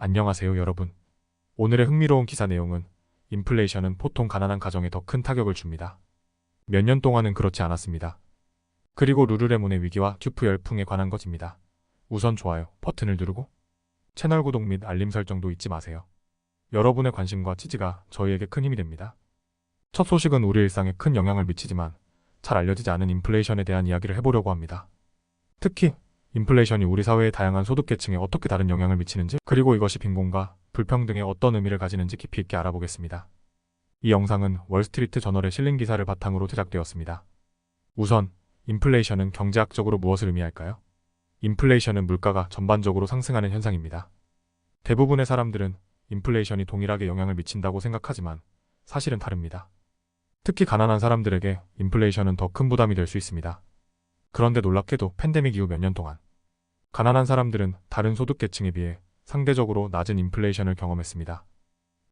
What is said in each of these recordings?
안녕하세요 여러분. 오늘의 흥미로운 기사 내용은 인플레이션은 보통 가난한 가정에 더 큰 타격을 줍니다. 몇 년 동안은 그렇지 않았습니다. 그리고 르르레몬의 위기와 튜프 열풍에 관한 것입니다. 우선 좋아요 버튼을 누르고 채널 구독 및 알림 설정도 잊지 마세요. 여러분의 관심과 지지가 저희에게 큰 힘이 됩니다. 첫 소식은 우리 일상에 큰 영향을 미치지만 잘 알려지지 않은 인플레이션에 대한 이야기를 해보려고 합니다. 특히 인플레이션이 우리 사회의 다양한 소득계층에 어떻게 다른 영향을 미치는지, 그리고 이것이 빈곤과 불평등에 어떤 의미를 가지는지 깊이 있게 알아보겠습니다. 이 영상은 월스트리트 저널에 실린 기사를 바탕으로 제작되었습니다. 우선 인플레이션은 경제학적으로 무엇을 의미할까요? 인플레이션은 물가가 전반적으로 상승하는 현상입니다. 대부분의 사람들은 인플레이션이 동일하게 영향을 미친다고 생각하지만 사실은 다릅니다. 특히 가난한 사람들에게 인플레이션은 더 큰 부담이 될 수 있습니다. 그런데 놀랍게도 팬데믹 이후 몇 년 동안 가난한 사람들은 다른 소득계층에 비해 상대적으로 낮은 인플레이션을 경험했습니다.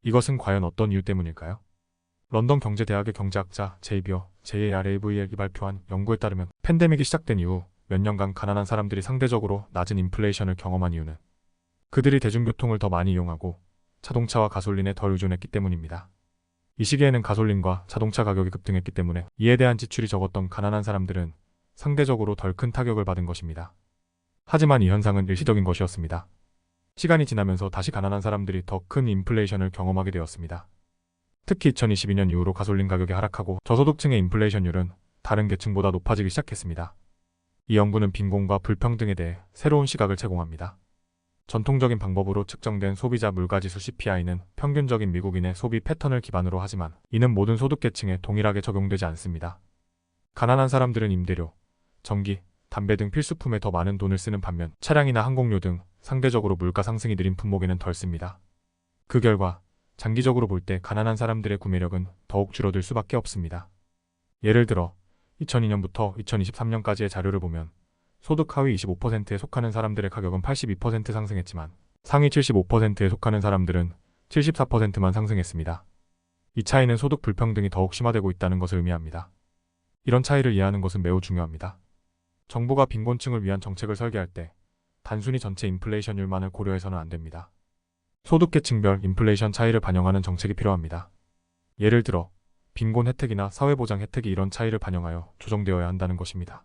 이것은 과연 어떤 이유 때문일까요? 런던 경제대학의 경제학자 JARAVL이 발표한 연구에 따르면 팬데믹이 시작된 이후 몇 년간 가난한 사람들이 상대적으로 낮은 인플레이션을 경험한 이유는 그들이 대중교통을 더 많이 이용하고 자동차와 가솔린에 덜 의존했기 때문입니다. 이 시기에는 가솔린과 자동차 가격이 급등했기 때문에 이에 대한 지출이 적었던 가난한 사람들은 상대적으로 덜 큰 타격을 받은 것입니다. 하지만 이 현상은 일시적인 것이었습니다. 시간이 지나면서 다시 가난한 사람들이 더 큰 인플레이션을 경험하게 되었습니다. 특히 2022년 이후로 가솔린 가격이 하락하고 저소득층의 인플레이션율은 다른 계층보다 높아지기 시작했습니다. 이 연구는 빈곤과 불평등에 대해 새로운 시각을 제공합니다. 전통적인 방법으로 측정된 소비자 물가지수 CPI는 평균적인 미국인의 소비 패턴을 기반으로 하지만 이는 모든 소득계층에 동일하게 적용되지 않습니다. 가난한 사람들은 임대료, 전기, 담배 등 필수품에 더 많은 돈을 쓰는 반면 차량이나 항공료 등 상대적으로 물가 상승이 느린 품목에는 덜 씁니다. 그 결과 장기적으로 볼 때 가난한 사람들의 구매력은 더욱 줄어들 수밖에 없습니다. 예를 들어 2002년부터 2023년까지의 자료를 보면 소득 하위 25%에 속하는 사람들의 가격은 82% 상승했지만 상위 75%에 속하는 사람들은 74%만 상승했습니다. 이 차이는 소득 불평등이 더욱 심화되고 있다는 것을 의미합니다. 이런 차이를 이해하는 것은 매우 중요합니다. 정부가 빈곤층을 위한 정책을 설계할 때 단순히 전체 인플레이션율만을 고려해서는 안 됩니다. 소득계층별 인플레이션 차이를 반영하는 정책이 필요합니다. 예를 들어 빈곤 혜택이나 사회보장 혜택이 이런 차이를 반영하여 조정되어야 한다는 것입니다.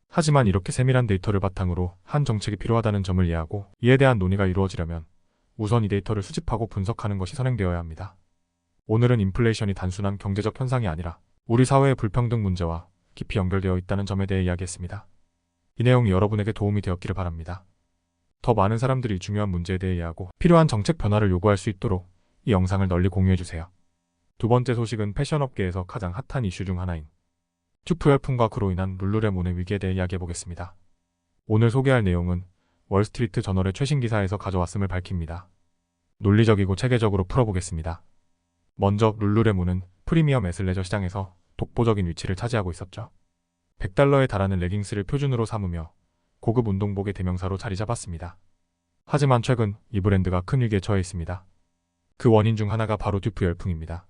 하지만 이렇게 세밀한 데이터를 바탕으로 한 정책이 필요하다는 점을 이해하고 이에 대한 논의가 이루어지려면 우선 이 데이터를 수집하고 분석하는 것이 선행되어야 합니다. 오늘은 인플레이션이 단순한 경제적 현상이 아니라 우리 사회의 불평등 문제와 깊이 연결되어 있다는 점에 대해 이야기했습니다. 이 내용이 여러분에게 도움이 되었기를 바랍니다. 더 많은 사람들이 중요한 문제에 대해 이해하고 필요한 정책 변화를 요구할 수 있도록 이 영상을 널리 공유해주세요. 두 번째 소식은 패션업계에서 가장 핫한 이슈 중 하나인 튜프 열풍과 그로 인한 룰루레몬의 위기에 대해 이야기해보겠습니다. 오늘 소개할 내용은 월스트리트 저널의 최신 기사에서 가져왔음을 밝힙니다. 논리적이고 체계적으로 풀어보겠습니다. 먼저 룰루레몬은 프리미엄 애슬레저 시장에서 독보적인 위치를 차지하고 있었죠. 100달러에 달하는 레깅스를 표준으로 삼으며 고급 운동복의 대명사로 자리 잡았습니다. 하지만 최근 이 브랜드가 큰 위기에 처해 있습니다. 그 원인 중 하나가 바로 튜프 열풍입니다.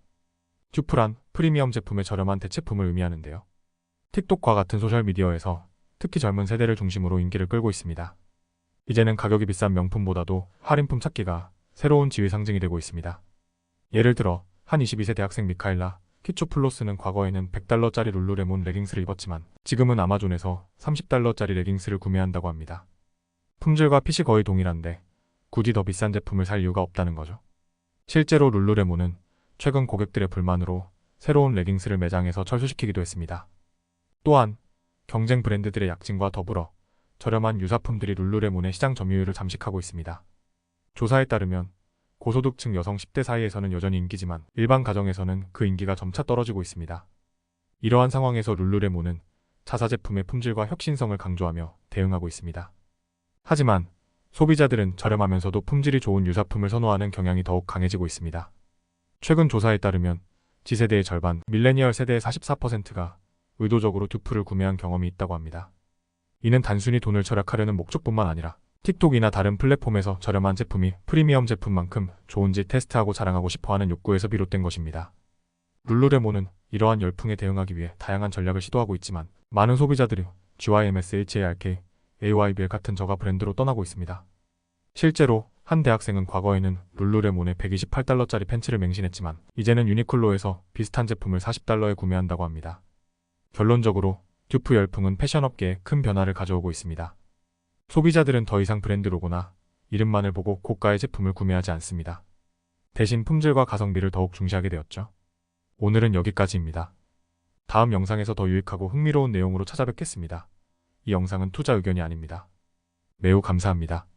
튜프란 프리미엄 제품의 저렴한 대체품을 의미하는데요. 틱톡과 같은 소셜미디어에서 특히 젊은 세대를 중심으로 인기를 끌고 있습니다. 이제는 가격이 비싼 명품보다도 할인품 찾기가 새로운 지위 상징이 되고 있습니다. 예를 들어 한 22세 대학생 미카엘라 키초플로스는 과거에는 100달러짜리 룰루레몬 레깅스를 입었지만 지금은 아마존에서 30달러짜리 레깅스를 구매한다고 합니다. 품질과 핏이 거의 동일한데 굳이 더 비싼 제품을 살 이유가 없다는 거죠. 실제로 룰루레몬은 최근 고객들의 불만으로 새로운 레깅스를 매장에서 철수시키기도 했습니다. 또한 경쟁 브랜드들의 약진과 더불어 저렴한 유사품들이 룰루레몬의 시장 점유율을 잠식하고 있습니다. 조사에 따르면 고소득층 여성 10대 사이에서는 여전히 인기지만 일반 가정에서는 그 인기가 점차 떨어지고 있습니다. 이러한 상황에서 룰루레몬은 자사 제품의 품질과 혁신성을 강조하며 대응하고 있습니다. 하지만 소비자들은 저렴하면서도 품질이 좋은 유사품을 선호하는 경향이 더욱 강해지고 있습니다. 최근 조사에 따르면 G세대의 절반, 밀레니얼 세대의 44%가 의도적으로 튜프를 구매한 경험이 있다고 합니다. 이는 단순히 돈을 절약하려는 목적뿐만 아니라 틱톡이나 다른 플랫폼에서 저렴한 제품이 프리미엄 제품만큼 좋은지 테스트하고 자랑하고 싶어하는 욕구에서 비롯된 것입니다. 룰루레몬은 이러한 열풍에 대응하기 위해 다양한 전략을 시도하고 있지만 많은 소비자들이 GYMS, HARK, AYBL 같은 저가 브랜드로 떠나고 있습니다. 실제로 한 대학생은 과거에는 룰루레몬의 128달러짜리 팬츠를 맹신했지만 이제는 유니클로에서 비슷한 제품을 40달러에 구매한다고 합니다. 결론적으로 듀프 열풍은 패션업계에 큰 변화를 가져오고 있습니다. 소비자들은 더 이상 브랜드 로고나 이름만을 보고 고가의 제품을 구매하지 않습니다. 대신 품질과 가성비를 더욱 중시하게 되었죠. 오늘은 여기까지입니다. 다음 영상에서 더 유익하고 흥미로운 내용으로 찾아뵙겠습니다. 이 영상은 투자 의견이 아닙니다. 매우 감사합니다.